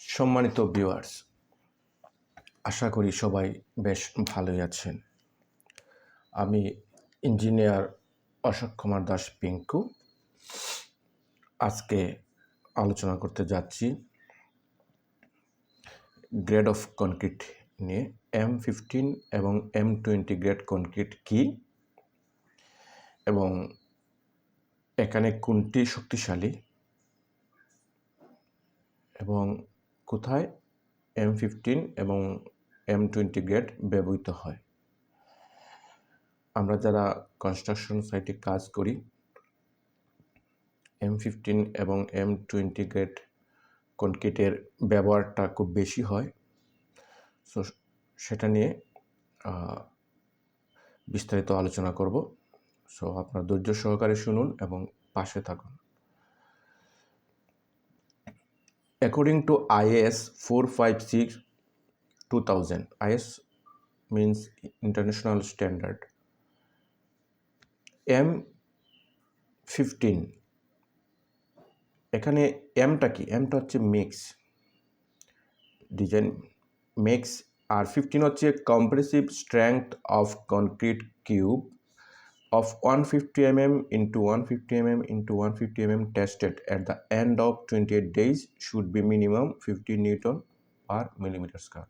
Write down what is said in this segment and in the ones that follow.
সম্মানিত ভিউয়ার্স, আশা করি সবাই বেশ ভালোই আছেন। আমি ইঞ্জিনিয়ার অশোক কুমার দাস পিঙ্কু। আজকে আলোচনা করতে যাচ্ছি গ্রেড অফ কনক্রিট নিয়ে। M15 এবং M20 গ্রেড কনক্রিট কি এবং এখানে কোনটি শক্তিশালী এবং কোথায় M15 এবং M20 গ্রেড ব্যবহৃত হয়। আমরা যারা কনস্ট্রাকশন সাইটে কাজ করি, M15 এবং M20 গ্রেড কনক্রিটের ব্যবহারটা খুব বেশি হয়। সো সেটা নিয়ে বিস্তারিত আলোচনা করব। সো আপনার ধৈর্য সহকারে শুনুন এবং পাশে থাকুন। According to IS 456-2000, IS means International Standard, M15 এখানে এমটা কি? এমটা হচ্ছে মিক্স ডিজাইন মিক্স, আর 15 হচ্ছে compressive strength of concrete cube of 150 mm into 150 mm into 150 mm tested at the end of 28 days should be minimum 50 Newton per millimeter square.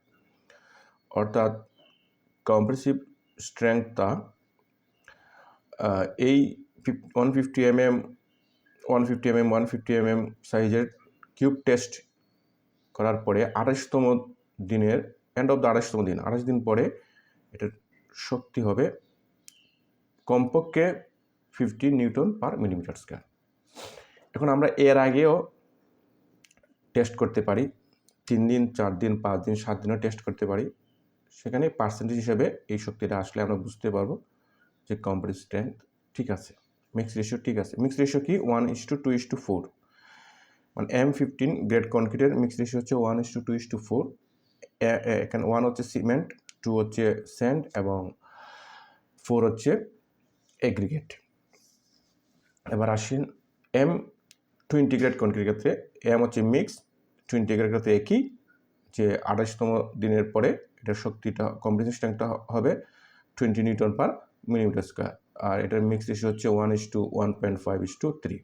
অর্থাৎ compressive স্ট্রেংথটা এই 150 mm 150 mm 150 mm সাইজের cube test করার পরে 28তম দিনের end of the 28তম দিন 28 দিন পরে এটার শক্তি হবে কমপক্ষে 50 নিউটন পার মিলিমিটার স্কয়ার। এখন আমরা এর আগেও টেস্ট করতে পারি, 3 দিন 4 দিন 5 দিন 7 দিনও টেস্ট করতে পারি। সেখানে পার্সেন্টেজ হিসেবে এই শক্তিটা আসলে আমরা বুঝতে পারবো যে কম্প্রেসিভ স্ট্রেংথ ঠিক আছে, মিক্স রেশিও ঠিক আছে। মিক্স রেশিও কি? 1:2:4। মানে M15 গ্রেড কনক্রিটের মিক্স রেশিও হচ্ছে 1:2:4। এখানে 1 হচ্ছে সিমেন্ট, 2 হচ্ছে স্যান্ড এবং 4 হচ্ছে এগ্রিগেট। এবার আসেন M20 গ্রেড কনক্রিটের ক্ষেত্রে এম হচ্ছে মিক্স, 20 গ্রেড ক্ষেত্রে একই, যে 28তম দিনের পরে এটার শক্তিটা কম্প্রেসিভ স্ট্রেংথটা হবে 20 নিউটন পার মিলিমিটার স্কয়ার, আর এটার মিক্স রেশিও হচ্ছে 1:1.5:3।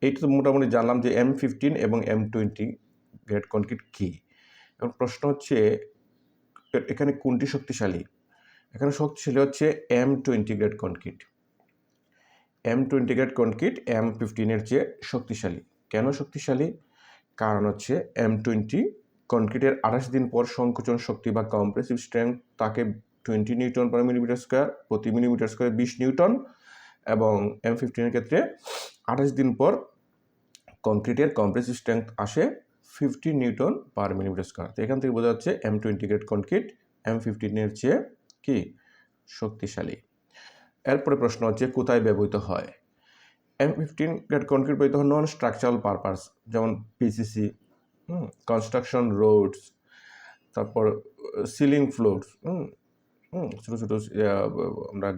এইটা তো মোটামুটি জানলাম যে M15 এবং M20 গ্রেড কনক্রিট কী। এখন প্রশ্ন হচ্ছে এখানে কোনটি শক্তিশালী? এখানে শক্তিশালী হচ্ছে M20 grade concrete. M20 grade concrete M15-এর চেয়ে শক্তিশালী। কেন শক্তিশালী? কারণ হচ্ছে M20 কনক্রিটের 28 দিন পর সংকোচন শক্তি বা কম্প্রেসিভ স্ট্রেংথ তাকে 20 নিউটন পার মিলিমিটার স্কয়ার, প্রতি মিলিমিটার স্কয়ারে 20 নিউটন, এবং M15-এর ক্ষেত্রে 28 দিন পর কনক্রিটের কম্প্রেসিভ স্ট্রেংথ আসে 50 নিউটন পার মিলিমিটার স্কয়ার। তো এখান থেকে বোঝা যাচ্ছে M20 গ্রেড কনক্রিট M15-এর চেয়ে কি শক্তিশালী। এরপরে প্রশ্ন হচ্ছে কোথায় ব্যবহৃত হয়। M15 গ্রেড কনক্রিট ব্যবহৃত হয় নন স্ট্রাকচারাল পারপাস, যেমন পিসিসি, কনস্ট্রাকশন রোডস, তারপর সিলিং ফ্লোরস, ছোটো ছোটো আমরা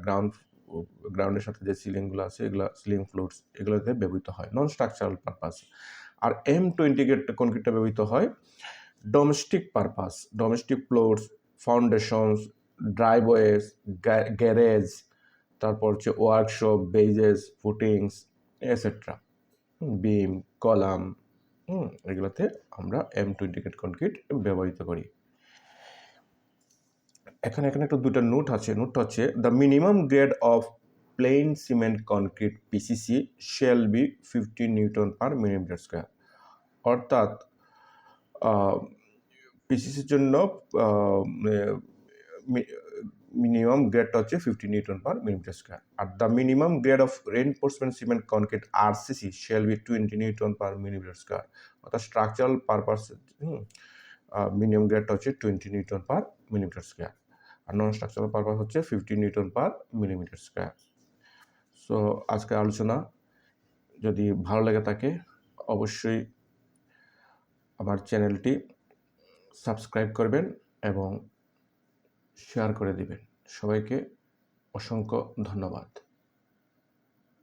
গ্রাউন্ডের সাথে যে সিলিংগুলো আছে এগুলো সিলিং ফ্লোরস, এগুলোতে ব্যবহৃত হয় নন স্ট্রাকচারাল পারপাস। আর M20 গ্রেড কনক্রিটটা ব্যবহৃত হয় domestic purpose, domestic floors, foundations, driveways, garage, তারপর হচ্ছে workshop, bases, footings etcetera, beam, column, এগুলোতে আমরা M20 গ্রেড কনক্রিট ব্যবহৃত করি। এখানে একটা দুটো নোট আছে। নোটটা হচ্ছে the minimum grade of plain cement concrete PCC shall be 50 newton per millimetre square. অর্থাৎ পিসিসির জন্য মিনিমাম গ্রেডটা হচ্ছে 50 নিউটন পার মিলিমিটার স্কয়ার, আর the minimum grade of reinforcement cement concrete RCC shall be 20 newton per millimetre square. অর্থাৎ structural purpose minimum গ্রেডটা হচ্ছে 20 newton per millimetre square, আর নন স্ট্রাকচারাল পারপাস হচ্ছে 50 newton per millimetre square. So আজকের আলোচনা যদি ভালো লাগে থাকে অবশ্যই আমার চ্যানেলটি সাবস্ক্রাইব করবেন এবং শেয়ার করে দিবেন। সবাইকে অসংখ্য ধন্যবাদ।